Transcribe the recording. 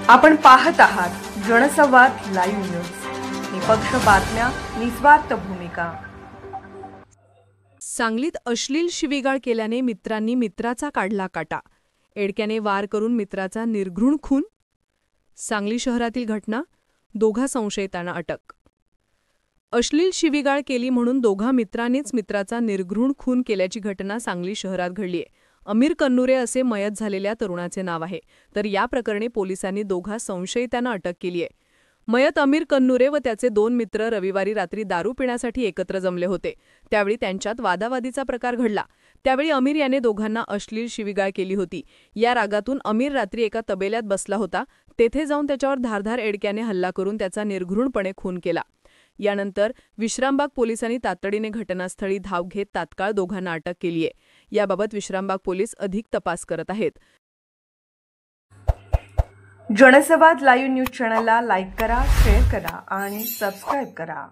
आपण पाहत आहात जनसंवाद लाईव्ह न्यूज। निपक्ष बातम्या, निस्वार्थ भूमिका। सांगलीत अश्लील शिवीगाळ केल्याने मित्रांनी मित्राचा काढला काटा। एडक्याने वार करून मित्राचा निर्घृण खून। सांगली शहरातील घटना, दोघा संशयितांना अटक। अश्लील शिवीगाळ केली म्हणून दोघा मित्रांनीच मित्राचा निर्घृण खून केल्याची घटना सांगली शहरात घडलीय। अमीर कन्नुरे असे मयत झालेल्या तरुणाचे नाव आहे, तर या प्रकरणी पोलिसांनी दोघा संशयितांना अटक केली आहे। मयत अमीर कन्नुरे व त्याचे दोन मित्र रविवारी रात्री दारू पिण्यासाठी एकत्र जमले होते। त्यावेळी त्यांच्यात वादावादीचा प्रकार घडला। त्यावेळी अमीर याने दोघांना अश्लील शिवीगाळ केली होती। या रागातून अमीर रात्री एका तबेल्यात बसला होता। तेथे जाऊन त्याच्यावर धारधार एडक्याने हल्ला करून त्याचा निर्घृणपणे खून केला। यानंतर विश्रामबाग पोलिसांनी तातडीने घटनास्थळी धाव घेत तात्काळ दोघांना अटक केली आहे। याबाबत विश्रामबाग पोलीस अधिक तपास करत आहेत। जनसंवाद लाईव्ह न्यूज चॅनलला लाईक करा, शेअर करा आणि सबस्क्राइब करा।